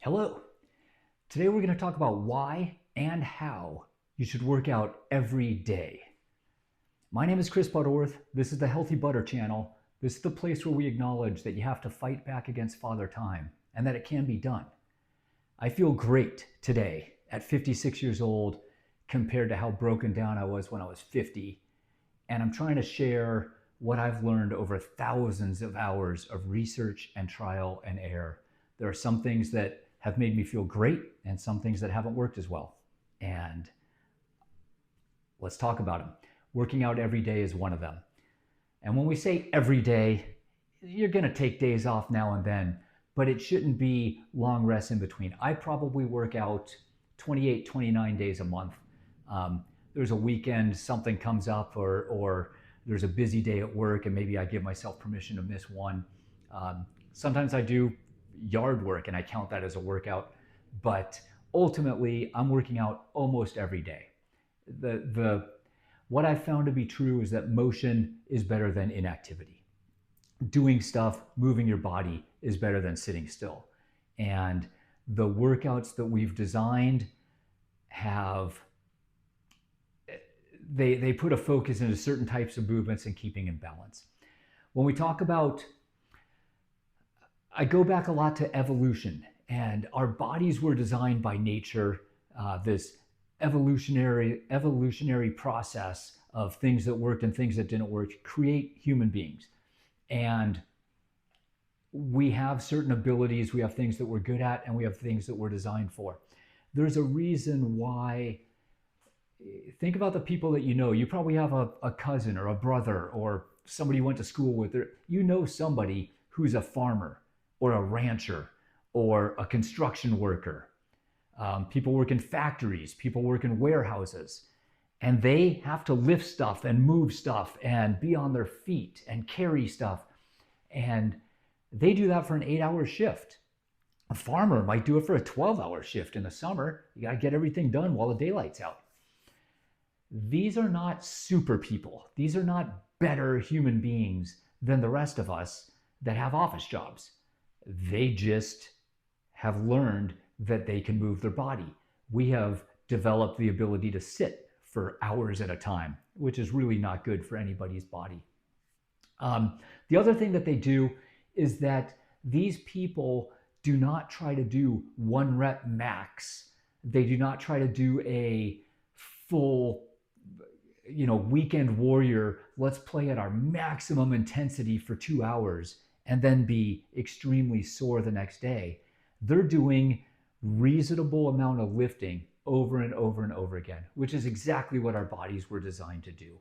Hello. Today we're going to talk about why and how you should work out every day. My name is Chris Butterworth. This is the Healthy Butter channel. This is the place where we acknowledge that you have to fight back against Father Time and that it can be done. I feel great today at 56 years old compared to how broken down I was when I was 50. And I'm trying to share what I've learned over thousands of hours of research and trial and error. There are some things that have made me feel great and some things that haven't worked as well. And let's talk about them. Working out every day is one of them. And when we say every day, you're going to take days off now and then, but it shouldn't be long rests in between. I probably work out 28, 29 days a month. There's a weekend, something comes up, or there's a busy day at work and maybe I give myself permission to miss one. Sometimes I do yard work and I count that as a workout, but ultimately I'm working out almost every day. What I've found to be true is that motion is better than inactivity. Doing stuff, moving your body is better than sitting still. And the workouts that we've designed they put a focus into certain types of movements and keeping in balance. When we talk about, I go back a lot to evolution, and our bodies were designed by nature, this evolutionary process of things that worked and things that didn't work, create human beings. And we have certain abilities, we have things that we're good at, and we have things that we're designed for. There's a reason why. Think about the people that you know. You probably have a cousin or a brother or somebody you went to school with. You know somebody who's a farmer or a rancher or a construction worker. People work in factories, people work in warehouses, and they have to lift stuff and move stuff and be on their feet and carry stuff. And they do that for an 8-hour shift. A farmer might do it for a 12-hour shift in the summer. You got to get everything done while the daylight's out. These are not super people. These are not better human beings than the rest of us that have office jobs. They just have learned that they can move their body. We have developed the ability to sit for hours at a time, which is really not good for anybody's body. The other thing that they do is that these people do not try to do 1 rep max. They do not try to do a full weekend warrior, let's play at our maximum intensity for 2 hours and then be extremely sore the next day. They're doing reasonable amount of lifting over and over and over again, which is exactly what our bodies were designed to do.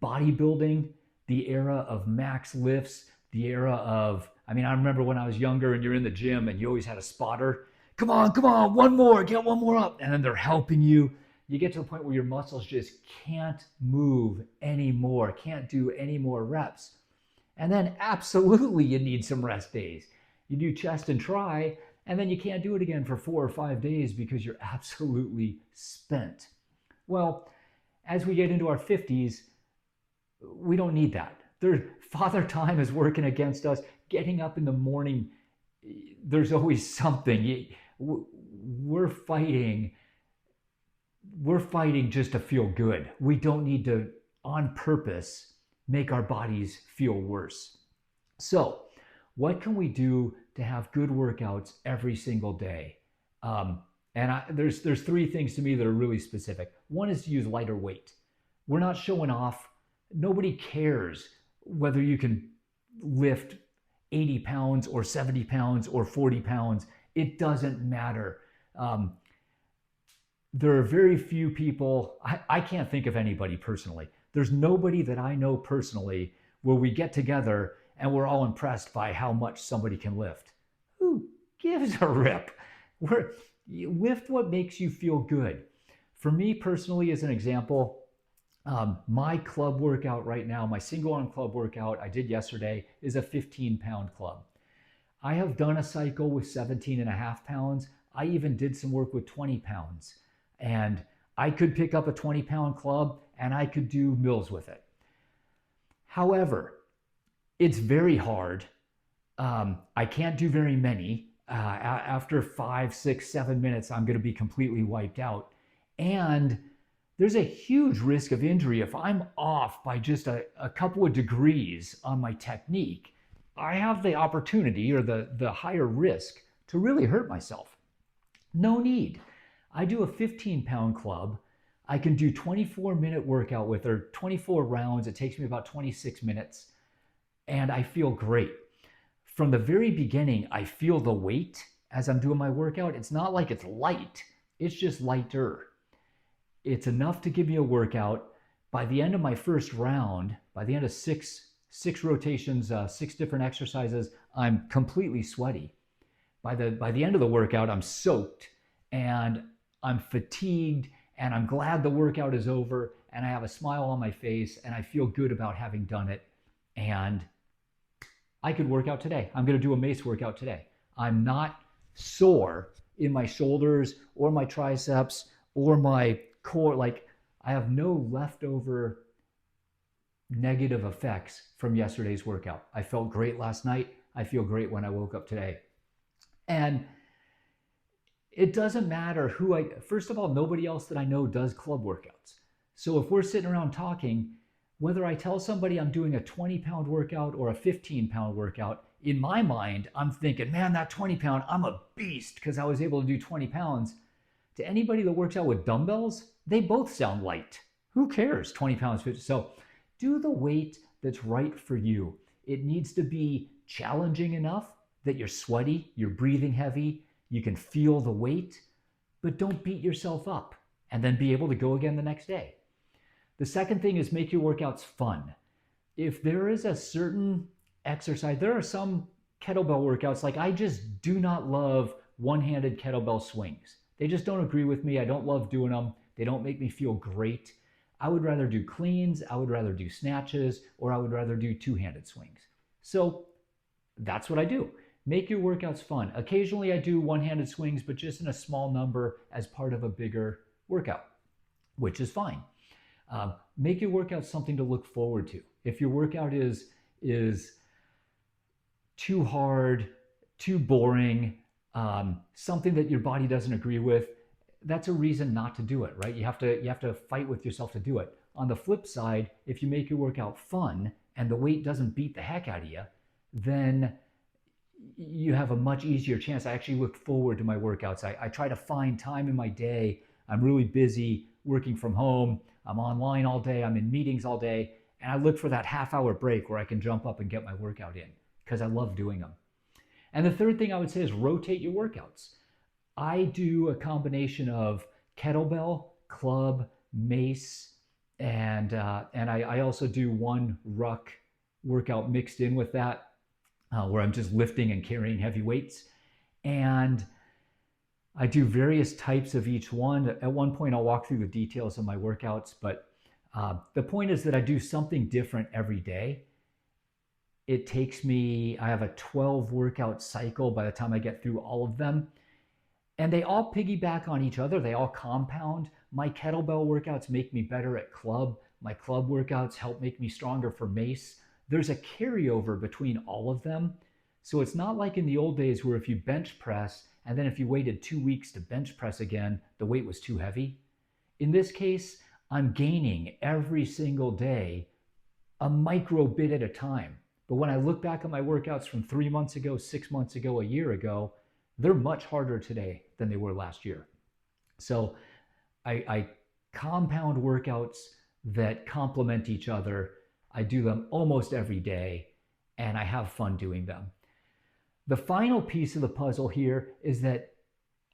Bodybuilding, the era of max lifts, the era of, I remember when I was younger and you're in the gym and you always had a spotter. Come on, one more, get one more up. And then they're helping you. You get to the point where your muscles just can't move anymore, can't do any more reps. And then absolutely you need some rest days. You do chest and try, and then you can't do it again for 4 or 5 days because you're absolutely spent. Well, as we get into our 50s, we don't need that. Father Time is working against us. Getting up in the morning, there's always something. We're fighting just to feel good. We don't need to, on purpose, make our bodies feel worse. So, what can we do to have good workouts every single day? There's 3 things to me that are really specific. One is to use lighter weight. We're not showing off. Nobody cares whether you can lift 80 pounds or 70 pounds or 40 pounds. It doesn't matter. There are very few people, I can't think of anybody personally. There's nobody that I know personally where we get together and we're all impressed by how much somebody can lift. Who gives a rip? Lift what makes you feel good. For me personally, as an example, my club workout right now, my single arm club workout I did yesterday is a 15-pound club. I have done a cycle with 17.5 pounds. I even did some work with 20 pounds. And I could pick up a 20-pound club and I could do mills with it. However, it's very hard. I can't do very many. After 5, 6, 7 minutes, I'm going to be completely wiped out. And there's a huge risk of injury if I'm off by just a couple of degrees on my technique. I have the opportunity or the higher risk to really hurt myself. No need. I do a 15-pound club. I can do 24-minute workout with her, 24 rounds. It takes me about 26 minutes, and I feel great. From the very beginning, I feel the weight as I'm doing my workout. It's not like it's light. It's just lighter. It's enough to give me a workout. By the end of my first round, by the end of six rotations, 6 different exercises, I'm completely sweaty. By the end of the workout, I'm soaked and I'm fatigued and I'm glad the workout is over and I have a smile on my face and I feel good about having done it. And I could work out today. I'm going to do a Mace workout today. I'm not sore in my shoulders or my triceps or my core. Like, I have no leftover negative effects from yesterday's workout. I felt great last night. I feel great when I woke up today. And it doesn't matter first of all, nobody else that I know does club workouts. So if we're sitting around talking, whether I tell somebody I'm doing a 20-pound workout or a 15-pound workout, in my mind, I'm thinking, man, that 20-pound, I'm a beast because I was able to do 20 pounds. To anybody that works out with dumbbells, they both sound light. Who cares? 20 pounds, 50. So do the weight that's right for you. It needs to be challenging enough that you're sweaty, you're breathing heavy, you can feel the weight, but don't beat yourself up and then be able to go again the next day. The second thing is make your workouts fun. If there is a certain exercise, there are some kettlebell workouts, like I just do not love one-handed kettlebell swings. They just don't agree with me. I don't love doing them. They don't make me feel great. I would rather do cleans, I would rather do snatches, or I would rather do two-handed swings. So that's what I do. Make your workouts fun. Occasionally I do one-handed swings, but just in a small number as part of a bigger workout, which is fine. Make your workout something to look forward to. If your workout is too hard, too boring, something that your body doesn't agree with, that's a reason not to do it, right? You have to fight with yourself to do it. On the flip side, if you make your workout fun and the weight doesn't beat the heck out of you, then you have a much easier chance. I actually look forward to my workouts. I try to find time in my day. I'm really busy working from home. I'm online all day. I'm in meetings all day. And I look for that half-hour break where I can jump up and get my workout in because I love doing them. And the third thing I would say is rotate your workouts. I do a combination of kettlebell, club, mace, and I also do one ruck workout mixed in with that, where I'm just lifting and carrying heavy weights. And I do various types of each one. At one point, I'll walk through the details of my workouts, but the point is that I do something different every day. It takes me, I have a 12 workout cycle by the time I get through all of them. And they all piggyback on each other. They all compound. My kettlebell workouts make me better at club. My club workouts help make me stronger for mace. There's a carryover between all of them. So it's not like in the old days where if you bench press and then if you waited 2 weeks to bench press again, the weight was too heavy. In this case, I'm gaining every single day a micro bit at a time. But when I look back at my workouts from 3 months ago, 6 months ago, a year ago, they're much harder today than they were last year. So I compound workouts that complement each other. I do them almost every day, and I have fun doing them. The final piece of the puzzle here is that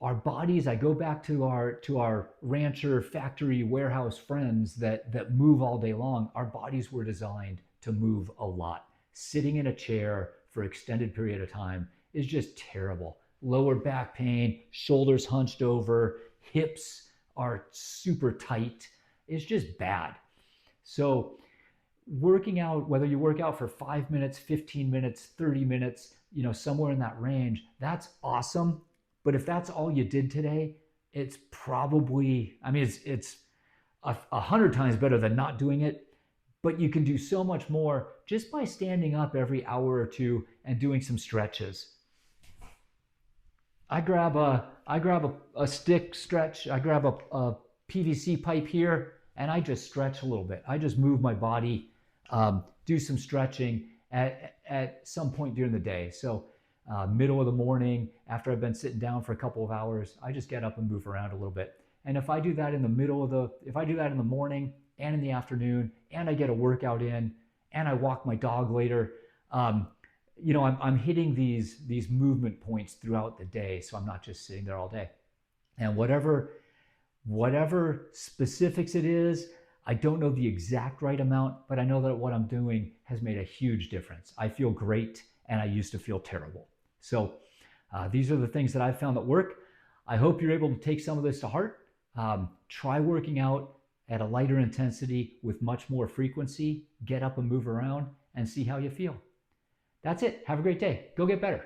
our bodies, I go back to our rancher, factory, warehouse friends that move all day long. Our bodies were designed to move a lot. Sitting in a chair for an extended period of time is just terrible. Lower back pain, shoulders hunched over, hips are super tight. It's just bad. So working out, whether you work out for 5 minutes, 15 minutes, 30 minutes, somewhere in that range, that's awesome. But if that's all you did today, it's probably, it's 100 times better than not doing it. But you can do so much more just by standing up every hour or two and doing some stretches. I grab a stick stretch. I grab a PVC pipe here, and I just stretch a little bit. I just move my body, do some stretching at some point during the day. So middle of the morning, after I've been sitting down for a couple of hours, I just get up and move around a little bit. And if I do that in the if I do that in the morning and in the afternoon, and I get a workout in, and I walk my dog later, um, I'm hitting these movement points throughout the day, so I'm not just sitting there all day. And whatever specifics it is, I don't know the exact right amount, but I know that what I'm doing has made a huge difference. I feel great, and I used to feel terrible. So these are the things that I've found that work. I hope you're able to take some of this to heart. Try working out at a lighter intensity with much more frequency. Get up and move around and see how you feel. That's it. Have a great day. Go get better.